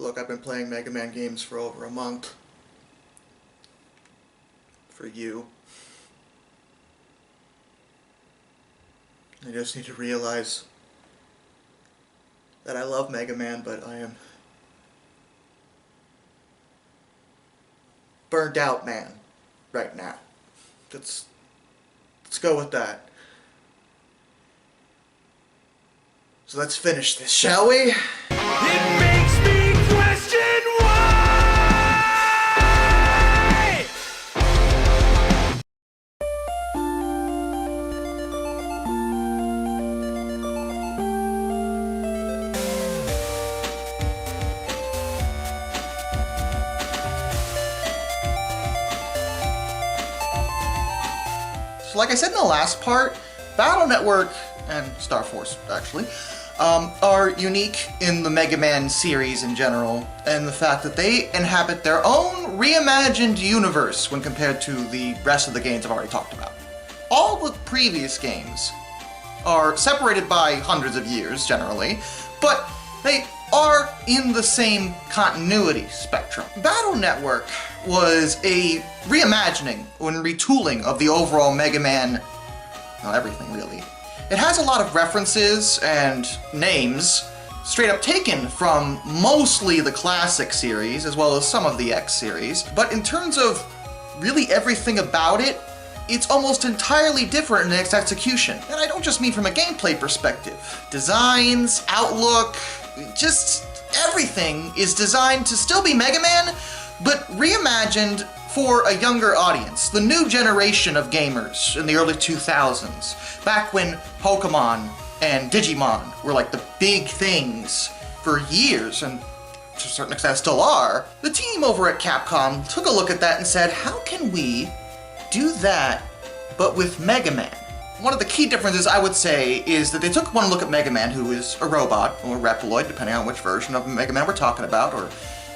Look, I've been playing Mega Man games for over a month. For you. I just need to realize that I love Mega Man, but I am burned out man right now. Let's go with that. So let's finish this, shall we? It makes me question why! So like I said in the last part, Battle Network, and Star Force actually, are unique in the Mega Man series in general, and the fact that they inhabit their own reimagined universe when compared to the rest of the games I've already talked about. All the previous games are separated by hundreds of years, generally, but they are in the same continuity spectrum. Battle Network was a reimagining and retooling of the overall Mega Man, well, everything really. It has a lot of references and names straight up taken from mostly the classic series as well as some of the X series, but in terms of really everything about it, it's almost entirely different in its execution. And I don't just mean from a gameplay perspective. Designs, outlook, just everything is designed to still be Mega Man, but reimagined for a younger audience, the new generation of gamers in the early 2000s, back when Pokemon and Digimon were like the big things for years, and to a certain extent still are. The team over at Capcom took a look at that and said, how can we do that, but with Mega Man? One of the key differences, I would say, is that they took one look at Mega Man, who is a robot, or a Reploid, depending on which version of Mega Man we're talking about, or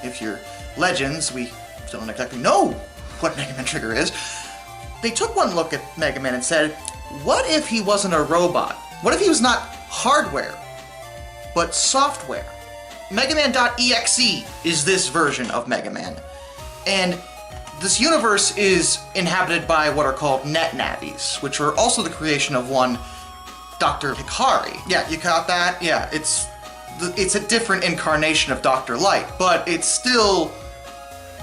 if you're Legends, we still don't exactly know what Mega Man Trigger is. They took one look at Mega Man and said, what if he wasn't a robot? What if he was not hardware, but software? megaman.exe is this version of Mega Man. And this universe is inhabited by what are called net navies, which are also the creation of one Dr. Hikari. Yeah, you caught that? Yeah, it's a different incarnation of Dr. Light, but it's still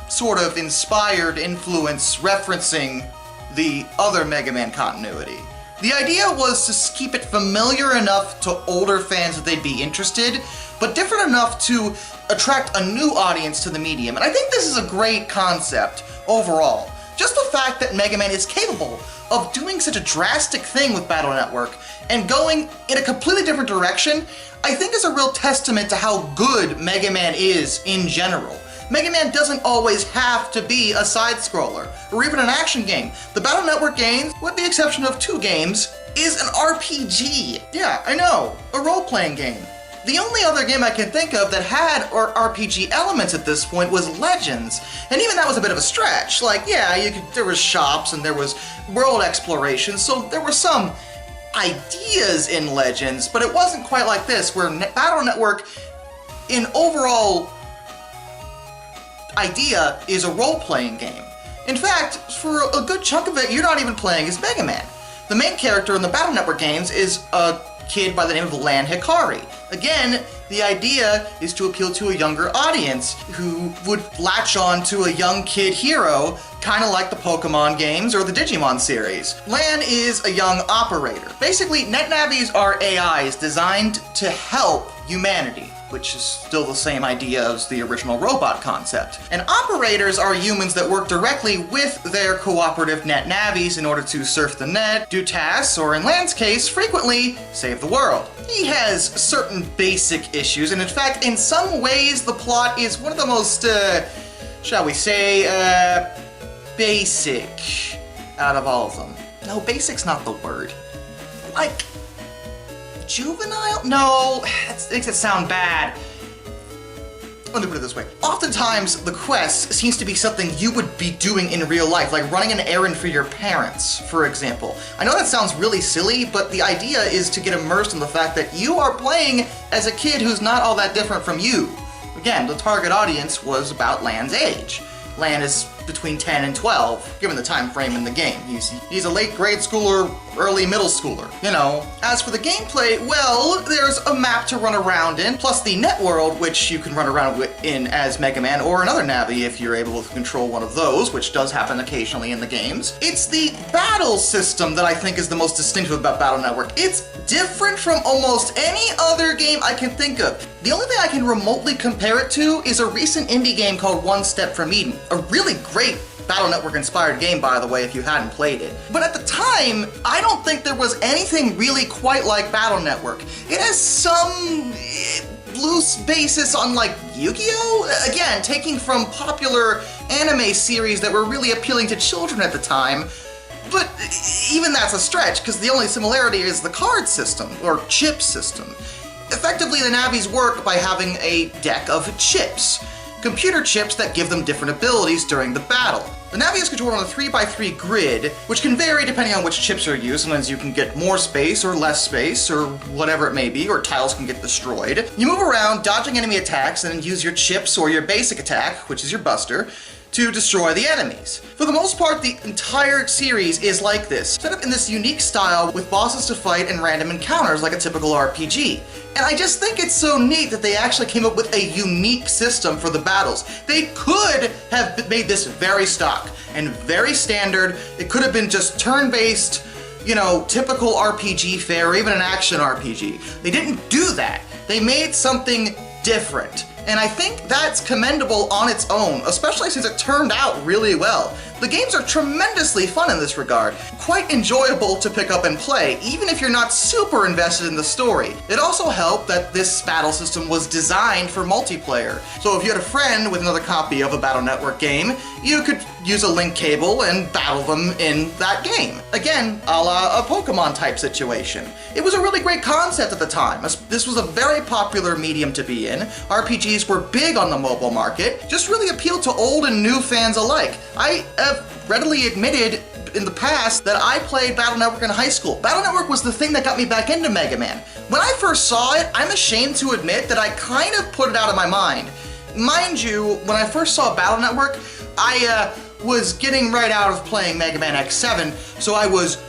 sort of inspired, influence, referencing the other Mega Man continuity. The idea was to keep it familiar enough to older fans that they'd be interested, but different enough to attract a new audience to the medium. And I think this is a great concept overall. Just the fact that Mega Man is capable of doing such a drastic thing with Battle Network and going in a completely different direction, I think is a real testament to how good Mega Man is in general. Mega Man doesn't always have to be a side-scroller, or even an action game. The Battle Network games, with the exception of 2 games, is an RPG. Yeah, I know, a role-playing game. The only other game I can think of that had RPG elements at this point was Legends, and even that was a bit of a stretch. Like, yeah, there was shops and there was world exploration, so there were some ideas in Legends, but it wasn't quite like this, where Battle Network, in overall idea, is a role-playing game. In fact, for a good chunk of it, you're not even playing as Mega Man. The main character in the Battle Network games is a kid by the name of Lan Hikari. Again, the idea is to appeal to a younger audience who would latch on to a young kid hero, kind of like the Pokemon games or the Digimon series. Lan is a young operator. Basically, net navies are AIs designed to help humanity, which is still the same idea as the original robot concept. And operators are humans that work directly with their cooperative net navies in order to surf the net, do tasks, or in Lan's case, frequently save the world. He has certain basic issues, and in fact, in some ways, the plot is one of the most, shall we say, basic out of all of them. No, basic's not the word. Like, juvenile? No, that makes it sound bad. Let me put it this way. Oftentimes, the quest seems to be something you would be doing in real life, like running an errand for your parents, for example. I know that sounds really silly, but the idea is to get immersed in the fact that you are playing as a kid who's not all that different from you. Again, the target audience was about Lan's age. Lan is between 10 and 12, given the time frame in the game. He's a late grade schooler, early middle schooler, you know. As for the gameplay, well, there's a map to run around in, plus the net world, which you can run around in as Mega Man or another Navi if you're able to control one of those, which does happen occasionally in the games. It's the battle system that I think is the most distinctive about Battle Network. It's different from almost any other game I can think of. The only thing I can remotely compare it to is a recent indie game called One Step from Eden. A really great Battle Network inspired game, by the way, if you hadn't played it. But at the time, I don't think there was anything really quite like Battle Network. It has some loose basis on like Yu-Gi-Oh! Again, taking from popular anime series that were really appealing to children at the time. But even that's a stretch, because the only similarity is the card system, or chip system. Effectively, the Navis work by having a deck of chips. Computer chips that give them different abilities during the battle. The Navi is controlled on a 3x3 grid, which can vary depending on which chips are used. Sometimes you can get more space or less space, or whatever it may be, or tiles can get destroyed. You move around, dodging enemy attacks, and then use your chips or your basic attack, which is your buster, to destroy the enemies. For the most part, the entire series is like this, set up in this unique style with bosses to fight and random encounters like a typical RPG. And I just think it's so neat that they actually came up with a unique system for the battles. They could have made this very stock and very standard. It could have been just turn-based, you know, typical RPG fare, or even an action RPG. They didn't do that. They made something different. And I think that's commendable on its own, especially since it turned out really well. The games are tremendously fun in this regard, quite enjoyable to pick up and play, even if you're not super invested in the story. It also helped that this battle system was designed for multiplayer, so if you had a friend with another copy of a Battle Network game, you could use a link cable and battle them in that game. Again, a la a Pokemon type situation. It was a really great concept at the time. This was a very popular medium to be in. RPGs were big on the mobile market, just really appealed to old and new fans alike. I have readily admitted in the past that I played Battle Network in high school. Battle Network was the thing that got me back into Mega Man. When I first saw it, I'm ashamed to admit that I kind of put it out of my mind. Mind you, when I first saw Battle Network, I was getting right out of playing megaman.exe, so I was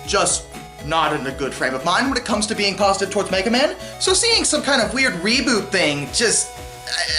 just not in a good frame of mind when it comes to being positive towards Mega Man. So seeing some kind of weird reboot thing just,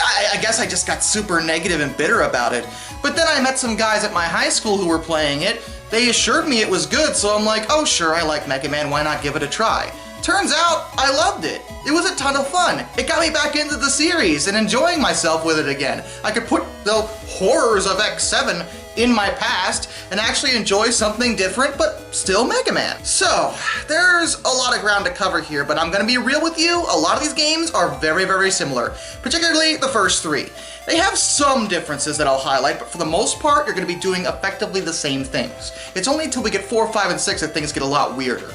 I guess I just got super negative and bitter about it. But then I met some guys at my high school who were playing it. They assured me it was good, so I'm like, oh sure, I like Mega Man, why not give it a try? Turns out, I loved it. It was a ton of fun. It got me back into the series and enjoying myself with it again. I could put the horrors of X7 in my past and actually enjoy something different, but still Mega Man. So, there's a lot of ground to cover here, but I'm gonna be real with you. A lot of these games are very, very similar, particularly the first three. They have some differences that I'll highlight, but for the most part, you're gonna be doing effectively the same things. It's only until we get 4, 5, and 6 that things get a lot weirder.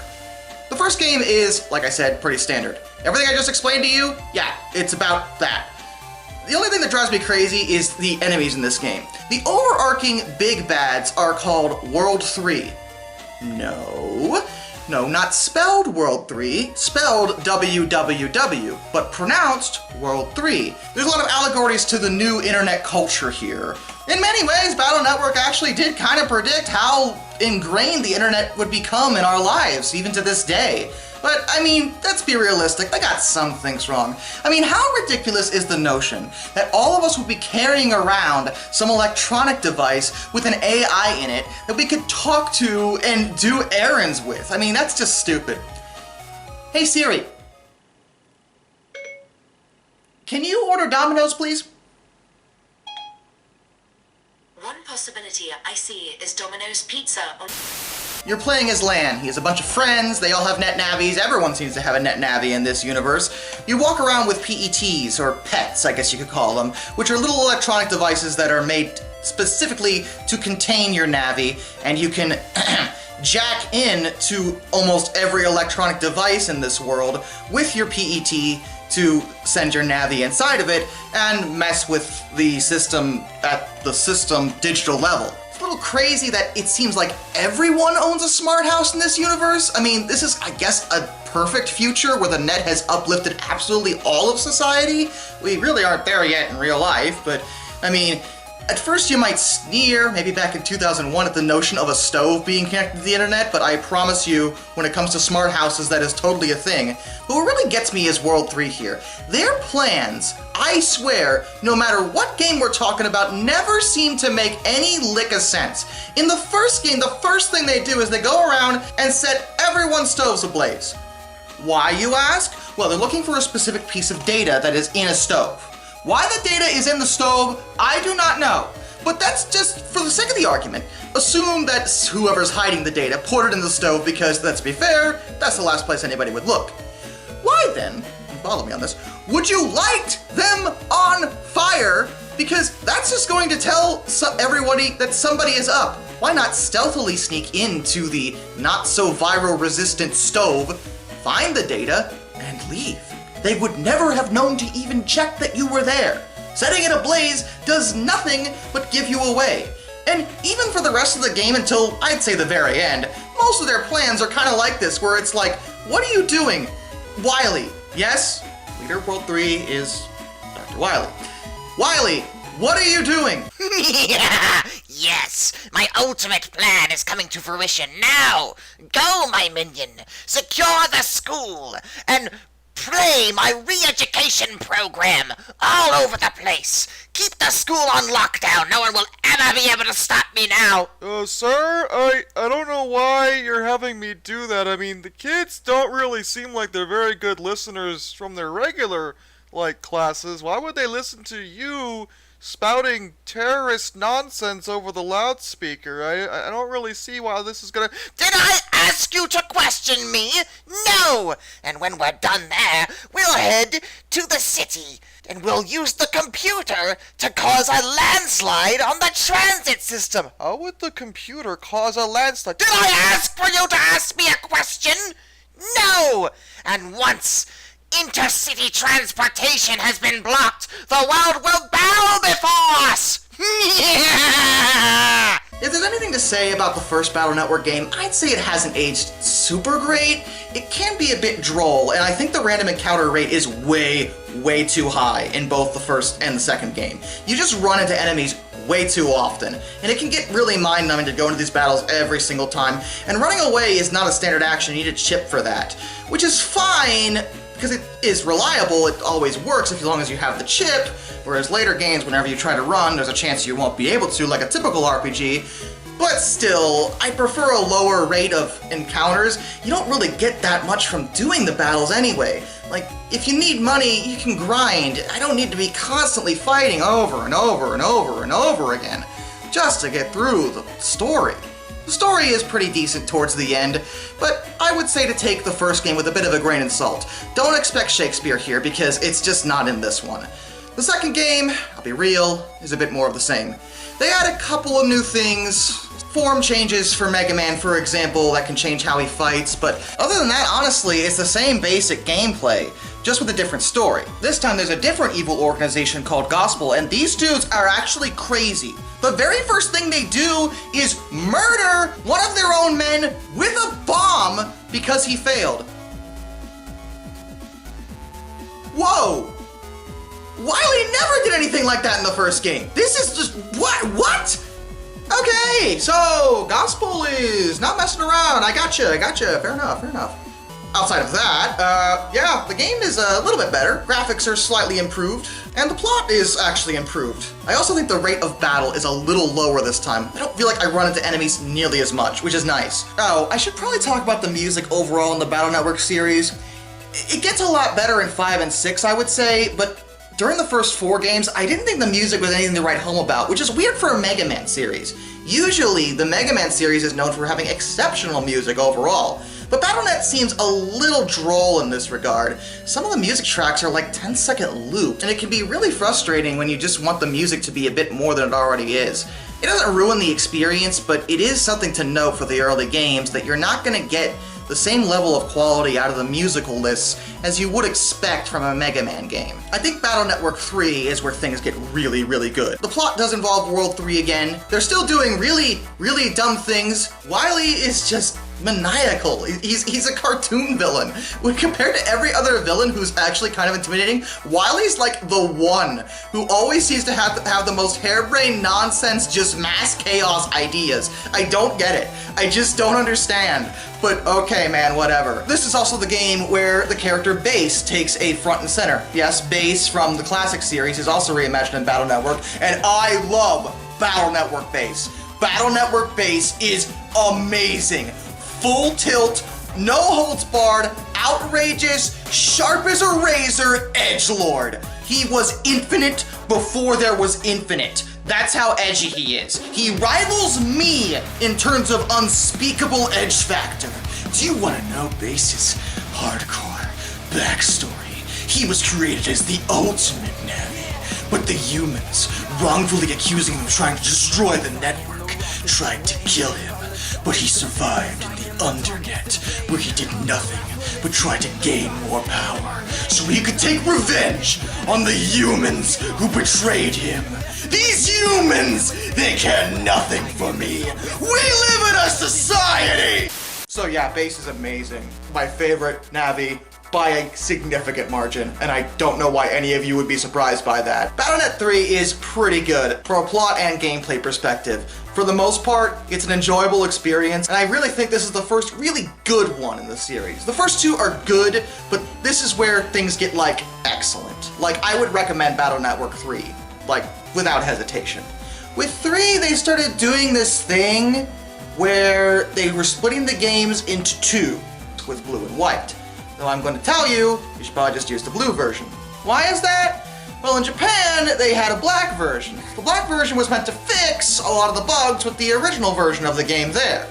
The first game is, like I said, pretty standard. Everything I just explained to you, yeah, it's about that. The only thing that drives me crazy is the enemies in this game. The overarching big bads are called World 3. No, not spelled World 3, spelled WWW, but pronounced World 3. There's a lot of allegories to the new internet culture here. In many ways, Battle Network actually did kind of predict how ingrained the internet would become in our lives, even to this day. But, I mean, let's be realistic, they got some things wrong. I mean, how ridiculous is the notion that all of us would be carrying around some electronic device with an AI in it that we could talk to and do errands with? I mean, that's just stupid. Hey Siri, can you order Domino's, please? One possibility I see is Domino's Pizza on... You're playing as Lan. He has a bunch of friends, they all have net navis, everyone seems to have a net navi in this universe. You walk around with PETs, or pets I guess you could call them, which are little electronic devices that are made specifically to contain your navi, and you can jack in to almost every electronic device in this world with your PET to send your navi inside of it and mess with the system at the system digital level. It's a little little crazy that it seems like everyone owns a smart house in this universe. I mean, this is, I guess, a perfect future where the net has uplifted absolutely all of society. We really aren't there yet in real life, but I mean, at first you might sneer, maybe back in 2001, at the notion of a stove being connected to the internet, but I promise you, when it comes to smart houses, that is totally a thing. But what really gets me is World 3 here. Their plans, I swear, no matter what game we're talking about, never seem to make any lick of sense. In the first game, the first thing they do is they go around and set everyone's stoves ablaze. Why, you ask? Well, they're looking for a specific piece of data that is in a stove. Why the data is in the stove, I do not know. But that's just for the sake of the argument. Assume that whoever's hiding the data poured it in the stove because, let's be fair, that's the last place anybody would look. Why then, and follow me on this, would you light them on fire? Because that's just going to tell everybody that somebody is up. Why not stealthily sneak into the not-so-viral resistant stove, find the data, and leave? They would never have known to even check that you were there. Setting it ablaze does nothing but give you away. And even for the rest of the game until, I'd say, the very end, most of their plans are kind of like this, where it's like, what are you doing? Wily. Yes, leader of World 3 is Dr. Wily. Wily, what are you doing? Yes, my ultimate plan is coming to fruition now. Go, my minion. Secure the school and play my re-education program all over the place. Keep the school on lockdown. No one will ever be able to stop me now. Sir, I don't know why you're having me do that. I mean, the kids don't really seem like they're very good listeners from their regular, classes. Why would they listen to you spouting terrorist nonsense over the loudspeaker? I don't really see why this is gonna... Did I ask you to question me? No! And when we're done there, we'll head to the city, and we'll use the computer to cause a landslide on the transit system. How would the computer cause a landslide? Did I ask for you to ask me a question? No! And once intercity transportation has been blocked, the world will bow before us! If there's anything to say about the first Battle Network game, I'd say it hasn't aged super great. It can be a bit droll, and I think the random encounter rate is way too high in both the first and the second game. You just run into enemies way too often, and it can get really mind-numbing to go into these battles every single time, and running away is not a standard action. You need a chip for that, which is fine, because it is reliable. It always works as long as you have the chip, whereas later games, whenever you try to run, there's a chance you won't be able to, like a typical RPG. But still, I prefer a lower rate of encounters. You don't really get that much from doing the battles anyway. Like, if you need money, you can grind. I don't need to be constantly fighting over and over and over and over again just to get through the story. The story is pretty decent towards the end, but I would say to take the first game with a bit of a grain of salt. Don't expect Shakespeare here, because it's just not in this one. The second game, I'll be real, is a bit more of the same. They add a couple of new things, form changes for Mega Man, for example, that can change how he fights, but other than that, honestly, it's the same basic gameplay, just with a different story. This time there's a different evil organization called Gospel, and these dudes are actually crazy. The very first thing they do is murder one of their own men with a bomb because he failed. Whoa! Wily never did anything like that in the first game. This is just, what? Okay, so Gospel is not messing around. I gotcha, fair enough. Outside of that, yeah, the game is a little bit better. Graphics are slightly improved, and the plot is actually improved. I also think the rate of battle is a little lower this time. I don't feel like I run into enemies nearly as much, which is nice. Oh, I should probably talk about the music overall in the Battle Network series. It gets a lot better in 5 and 6, I would say, but during the first 4 games, I didn't think the music was anything to write home about, which is weird for a Mega Man series. Usually, the Mega Man series is known for having exceptional music overall, but Battle.net seems a little droll in this regard. Some of the music tracks are like 10-second loops, and it can be really frustrating when you just want the music to be a bit more than it already is. It doesn't ruin the experience, but it is something to note for the early games that you're not going to get the same level of quality out of the musical lists as you would expect from a Mega Man game. I think Battle Network 3 is where things get really, really good. The plot does involve World 3 again. They're still doing really, really dumb things. Wily is just maniacal. He's a cartoon villain. When compared to every other villain who's actually kind of intimidating, Wily's like the one who always seems to have the most harebrained nonsense, just mass chaos ideas. I don't get it. I just don't understand. But okay, man, whatever. This is also the game where the character Bass takes a front and center. Yes, Bass from the classic series is also reimagined in Battle Network, and I love Battle Network Bass. Battle Network Bass is amazing. Full tilt, no holds barred, outrageous, sharp as a razor, edgelord. He was infinite before there was infinite. That's how edgy he is. He rivals me in terms of unspeakable edge factor. Do you want to know Bass's hardcore backstory? He was created as the ultimate Navi, but the humans, wrongfully accusing him of trying to destroy the network, tried to kill him. But he survived in the Undernet, where he did nothing but try to gain more power, so he could take revenge on the humans who betrayed him. These humans, they care nothing for me. We live in a society! So yeah, Bass is amazing. My favorite Navi by a significant margin, and I don't know why any of you would be surprised by that. Battle.net 3 is pretty good from a plot and gameplay perspective. For the most part, it's an enjoyable experience, and I really think this is the first really good one in the series. The first two are good, but this is where things get, like, excellent. Like, I would recommend Battle Network 3, like, without hesitation. With 3, they started doing this thing where they were splitting the games into two, with blue and white. Though I'm going to tell you, you should probably just use the blue version. Why is that? Well, in Japan, they had a black version. The black version was meant to fix a lot of the bugs with the original version of the game there.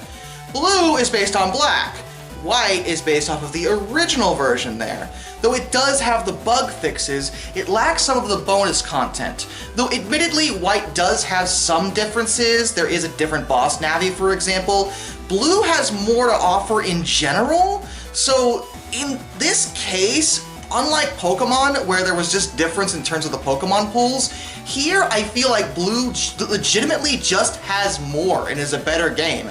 Blue is based on black. White is based off of the original version there. Though it does have the bug fixes, it lacks some of the bonus content. Though admittedly, White does have some differences. There is a different boss Navi, for example. Blue has more to offer in general. So in this case, unlike Pokemon, where there was just difference in terms of the Pokemon pools, here I feel like Blue legitimately just has more and is a better game.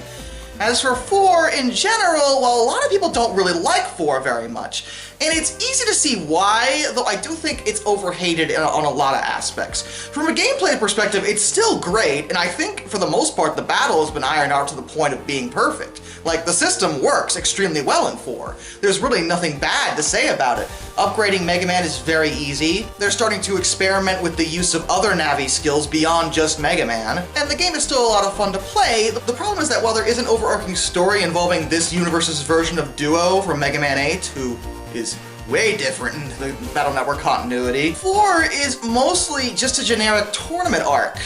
As for 4, in general, well, a lot of people don't really like 4 very much. And it's easy to see why, though I do think it's overhated on a lot of aspects. From a gameplay perspective, it's still great, and I think for the most part the battle has been ironed out to the point of being perfect. Like, the system works extremely well in 4. There's really nothing bad to say about it. Upgrading Mega Man is very easy. They're starting to experiment with the use of other Navi skills beyond just Mega Man, and the game is still a lot of fun to play. The problem is that while there is an overarching story involving this universe's version of Duo from Mega Man 8, who is way different in the Battle Network continuity, 4 is mostly just a generic tournament arc.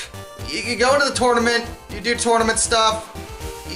You go into the tournament, you do tournament stuff,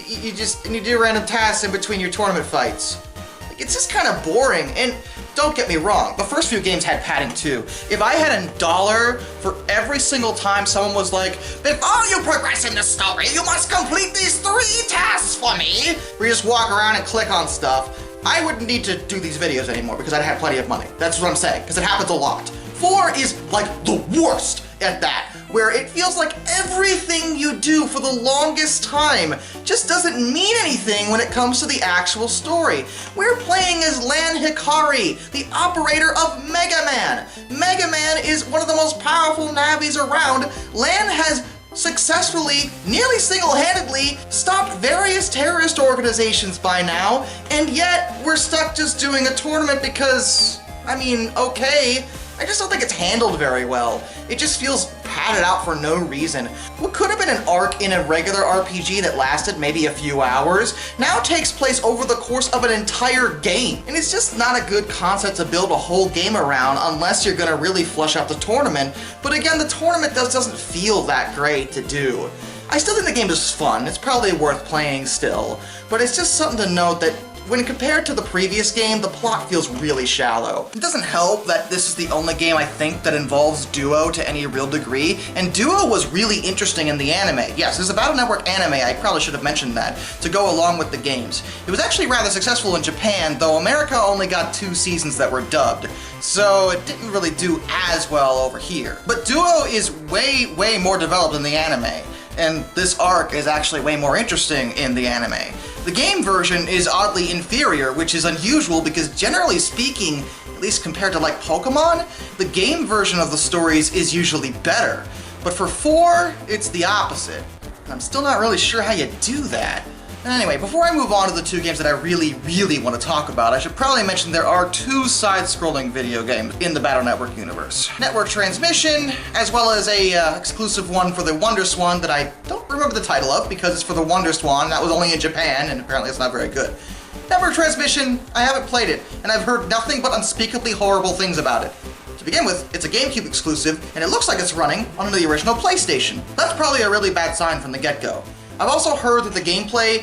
you do random tasks in between your tournament fights. Like, it's just kind of boring, and don't get me wrong, the first few games had padding too. If I had $1 for every single time someone was like, before you progress in the story, you must complete these 3 tasks for me, where you just walk around and click on stuff, I wouldn't need to do these videos anymore because I'd have plenty of money. That's what I'm saying, because it happens a lot. 4 is like the worst at that, where it feels like everything you do for the longest time just doesn't mean anything when it comes to the actual story. We're playing as Lan Hikari, the operator of Mega Man. Mega Man is one of the most powerful Navis around. Lan has successfully, nearly single-handedly, stopped various terrorist organizations by now, and yet we're stuck just doing a tournament because, I mean, okay, I just don't think it's handled very well. It just feels padded out for no reason. What could have been an arc in a regular RPG that lasted maybe a few hours now takes place over the course of an entire game. And it's just not a good concept to build a whole game around unless you're gonna really flush out the tournament. But again, the tournament doesn't feel that great to do. I still think the game is fun. It's probably worth playing still. But it's just something to note that when compared to the previous game, the plot feels really shallow. It doesn't help that this is the only game I think that involves duo to any real degree, and duo was really interesting in the anime. Yes, there's a Battle Network anime, I probably should have mentioned that, to go along with the games. It was actually rather successful in Japan, though America only got 2 seasons that were dubbed, so it didn't really do as well over here. But duo is way more developed in the anime, and this arc is actually way more interesting in the anime. The game version is oddly inferior, which is unusual because generally speaking, at least compared to like Pokemon, the game version of the stories is usually better. But for 4, it's the opposite. I'm still not really sure how you do that. Anyway, before I move on to the 2 games that I really want to talk about, I should probably mention there are 2 side-scrolling video games in the Battle Network universe. Network Transmission, as well as a exclusive one for the Wonder Swan that I don't remember the title of because it's for the Wonder Swan. That was only in Japan, and apparently it's not very good. Network Transmission, I haven't played it, and I've heard nothing but unspeakably horrible things about it. To begin with, it's a GameCube exclusive, and it looks like it's running on the original PlayStation. That's probably a really bad sign from the get-go. I've also heard that the gameplay,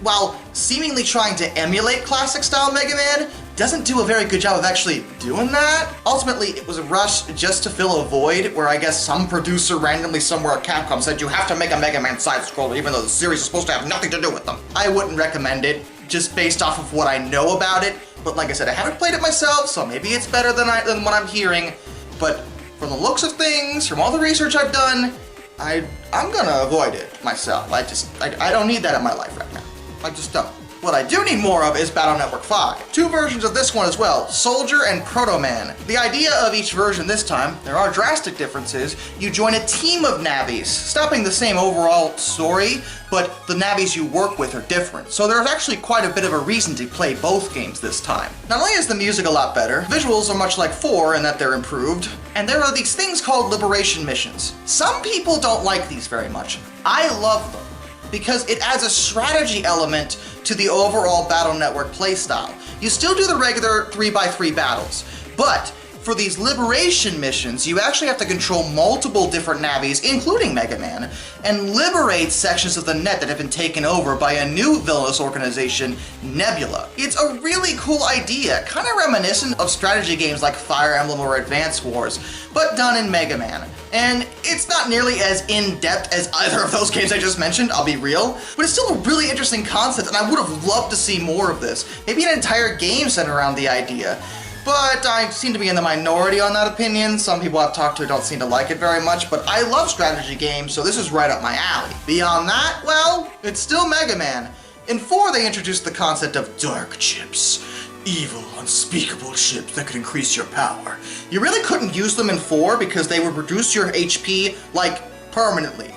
while seemingly trying to emulate classic-style Mega Man, doesn't do a very good job of actually doing that. Ultimately, it was a rush just to fill a void where I guess some producer randomly somewhere at Capcom said you have to make a Mega Man side-scroller even though the series is supposed to have nothing to do with them. I wouldn't recommend it, just based off of what I know about it, but like I said, I haven't played it myself, so maybe it's better than what I'm hearing, but from the looks of things, from all the research I've done, I'm gonna avoid it myself. I don't need that in my life right now. I just don't. What I do need more of is Battle Network 5. 2 versions of this one as well, Soldier and Proto Man. The idea of each version this time, there are drastic differences. You join a team of Navis, stopping the same overall story, but the Navis you work with are different. So there's actually quite a bit of a reason to play both games this time. Not only is the music a lot better, visuals are much like 4 in that they're improved, and there are these things called liberation missions. Some people don't like these very much. I love them, because it adds a strategy element to the overall Battle Network playstyle. You still do the regular 3x3 battles, but for these liberation missions, you actually have to control multiple different Navis, including Mega Man, and liberate sections of the net that have been taken over by a new villainous organization, Nebula. It's a really cool idea, kind of reminiscent of strategy games like Fire Emblem or Advance Wars, but done in Mega Man. And it's not nearly as in-depth as either of those games I just mentioned, I'll be real, but it's still a really interesting concept, and I would have loved to see more of this. Maybe an entire game centered around the idea. But I seem to be in the minority on that opinion. Some people I've talked to don't seem to like it very much, but I love strategy games, so this is right up my alley. Beyond that, well, it's still Mega Man. In 4, they introduced the concept of dark chips. Evil, unspeakable chips that could increase your power. You really couldn't use them in 4 because they would reduce your HP, like, permanently.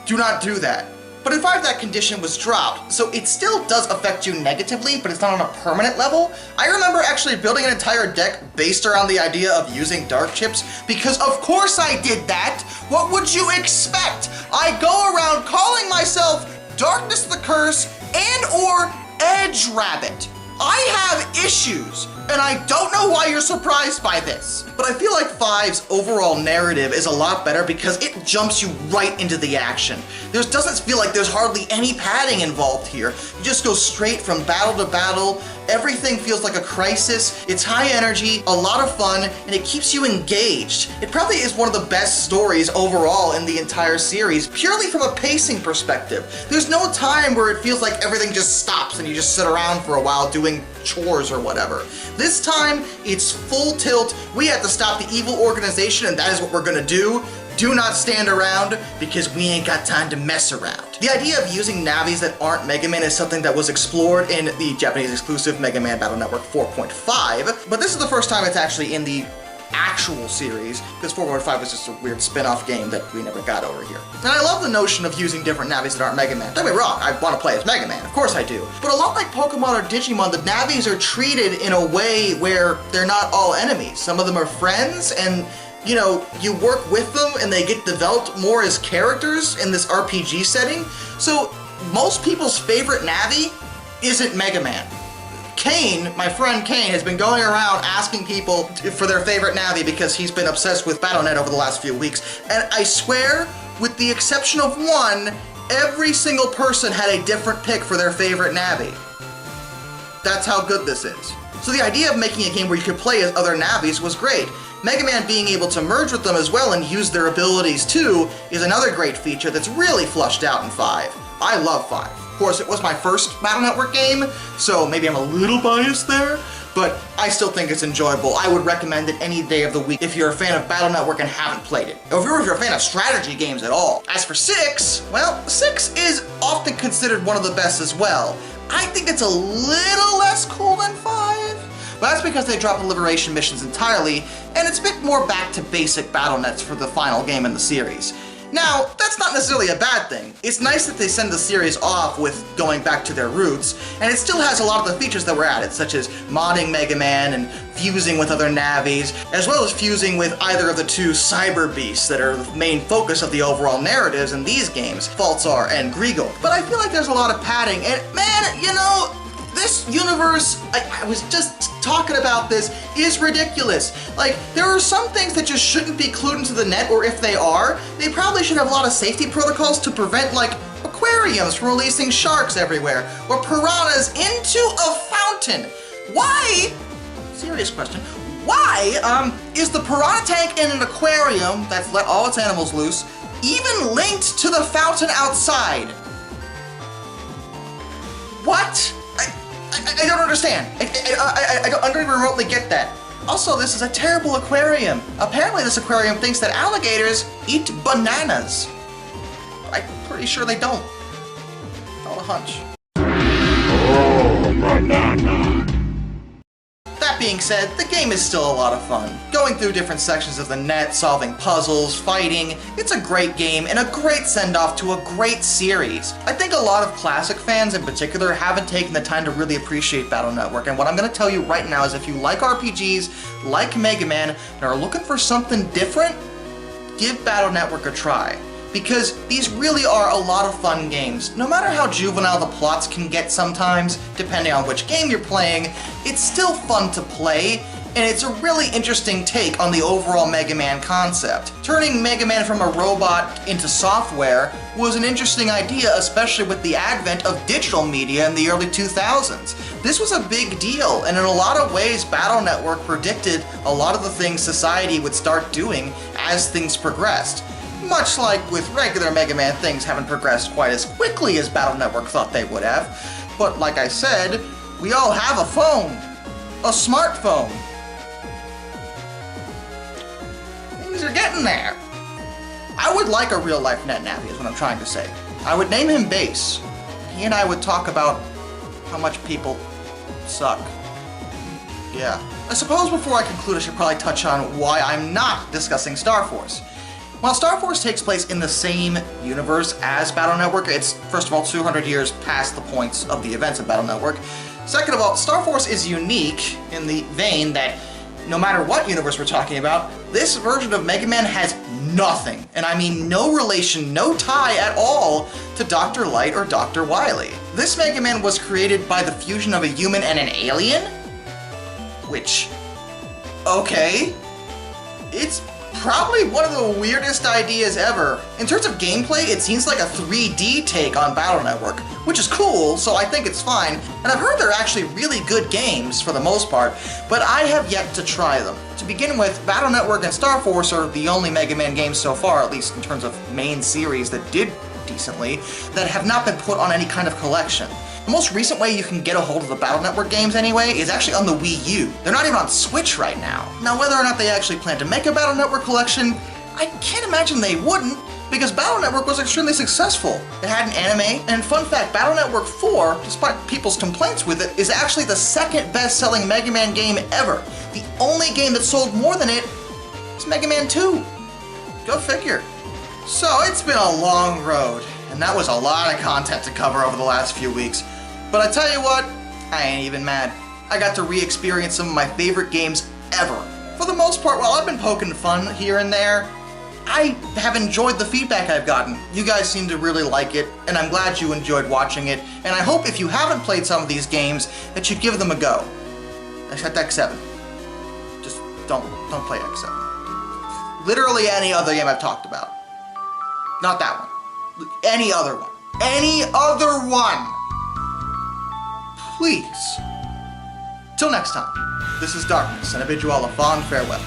Do not do that. But in 5, that condition was dropped, so it still does affect you negatively, but it's not on a permanent level. I remember actually building an entire deck based around the idea of using dark chips, because of course I did that! What would you expect? I go around calling myself Darkness the Curse and/or Edge Rabbit. I have issues, and I don't know why you're surprised by this. But I feel like 5's overall narrative is a lot better because it jumps you right into the action. There doesn't feel like there's hardly any padding involved here. You just go straight from battle to battle. Everything feels like a crisis. It's high energy, a lot of fun, and it keeps you engaged. It probably is one of the best stories overall in the entire series, purely from a pacing perspective. There's no time where it feels like everything just stops and you just sit around for a while doing chores or whatever. This time, it's full tilt. We have to stop the evil organization, and that is what we're gonna do. Do not stand around, because we ain't got time to mess around. The idea of using Navis that aren't Mega Man is something that was explored in the Japanese exclusive Mega Man Battle Network 4.5, but this is the first time it's actually in the actual series, because 4.5 was just a weird spin-off game that we never got over here. And I love the notion of using different Navis that aren't Mega Man. Don't get me wrong, I want to play as Mega Man, of course I do. But a lot like Pokemon or Digimon, the Navis are treated in a way where they're not all enemies. Some of them are friends, and you know, you work with them and they get developed more as characters in this RPG setting. So most people's favorite Navi isn't Mega Man. Kane, my friend Kane, has been going around asking people for their favorite Navi because he's been obsessed with Battle.net over the last few weeks. And I swear, with the exception of one, every single person had a different pick for their favorite Navi. That's how good this is. So the idea of making a game where you could play as other Navis was great. Mega Man being able to merge with them as well and use their abilities too is another great feature that's really flushed out in 5. I love 5. Of course, it was my first Battle Network game, so maybe I'm a little biased there, but I still think it's enjoyable. I would recommend it any day of the week if you're a fan of Battle Network and haven't played it. Or if you're a fan of strategy games at all. As for 6, well, 6 is often considered one of the best as well. I think it's a little less cool than 5, but that's because they dropped the Liberation missions entirely, and it's a bit more back to basic battle nets for the final game in the series. Now, that's not necessarily a bad thing. It's nice that they send the series off with going back to their roots, and it still has a lot of the features that were added, such as modding Mega Man and fusing with other Navis, as well as fusing with either of the two cyber beasts that are the main focus of the overall narratives in these games, Falzar and Griegel. But I feel like there's a lot of padding, and man, you know, this universe, I was just talking about this, is ridiculous. Like, there are some things that just shouldn't be clued into the net, or if they are, they probably should have a lot of safety protocols to prevent, like, aquariums from releasing sharks everywhere, or piranhas into a fountain. Why, serious question, why is the piranha tank in an aquarium that's let all its animals loose even linked to the fountain outside? What? I don't understand. I don't even remotely get that. Also, this is a terrible aquarium. Apparently this aquarium thinks that alligators eat bananas. I'm pretty sure they don't. Not a hunch. Oh, banana. That being said, the game is still a lot of fun. Going through different sections of the net, solving puzzles, fighting, it's a great game and a great send-off to a great series. I think a lot of classic fans in particular haven't taken the time to really appreciate Battle Network, and what I'm going to tell you right now is if you like RPGs, like Mega Man, and are looking for something different, give Battle Network a try. Because these really are a lot of fun games. No matter how juvenile the plots can get sometimes, depending on which game you're playing, it's still fun to play, and it's a really interesting take on the overall Mega Man concept. Turning Mega Man from a robot into software was an interesting idea, especially with the advent of digital media in the early 2000s. This was a big deal, and in a lot of ways, Battle Network predicted a lot of the things society would start doing as things progressed. Much like with regular Mega Man, things haven't progressed quite as quickly as Battle Network thought they would have. But like I said, we all have a phone. A smartphone. Things are getting there. I would like a real-life NetNavi is what I'm trying to say. I would name him Base. He and I would talk about how much people suck. Yeah. I suppose before I conclude, I should probably touch on why I'm not discussing Star Force. While Star Force takes place in the same universe as Battle Network, it's, first of all, 200 years past the points of the events of Battle Network. Second of all, Star Force is unique in the vein that no matter what universe we're talking about, this version of Mega Man has nothing, and I mean no relation, no tie at all to Dr. Light or Dr. Wily. This Mega Man was created by the fusion of a human and an alien? Which, okay, it's probably one of the weirdest ideas ever. In terms of gameplay, it seems like a 3D take on Battle Network, which is cool, so I think it's fine. And I've heard they're actually really good games for the most part, but I have yet to try them. To begin with, Battle Network and Star Force are the only Mega Man games so far, at least in terms of main series that did decently, that have not been put on any kind of collection. The most recent way you can get a hold of the Battle Network games anyway is actually on the Wii U. They're not even on Switch right now. Now whether or not they actually plan to make a Battle Network collection, I can't imagine they wouldn't, because Battle Network was extremely successful. It had an anime, and fun fact, Battle Network 4, despite people's complaints with it, is actually the second best-selling Mega Man game ever. The only game that sold more than it is Mega Man 2. Go figure. So it's been a long road, and that was a lot of content to cover over the last few weeks. But I tell you what, I ain't even mad. I got to re-experience some of my favorite games ever. For the most part, while I've been poking fun here and there, I have enjoyed the feedback I've gotten. You guys seem to really like it, and I'm glad you enjoyed watching it, and I hope if you haven't played some of these games, that you give them a go. Except X7. Just don't play X7. Literally any other game I've talked about. Not that one. Any other one. Any other one! Please, Till next time, this is Darkness, and I bid you all a fond farewell.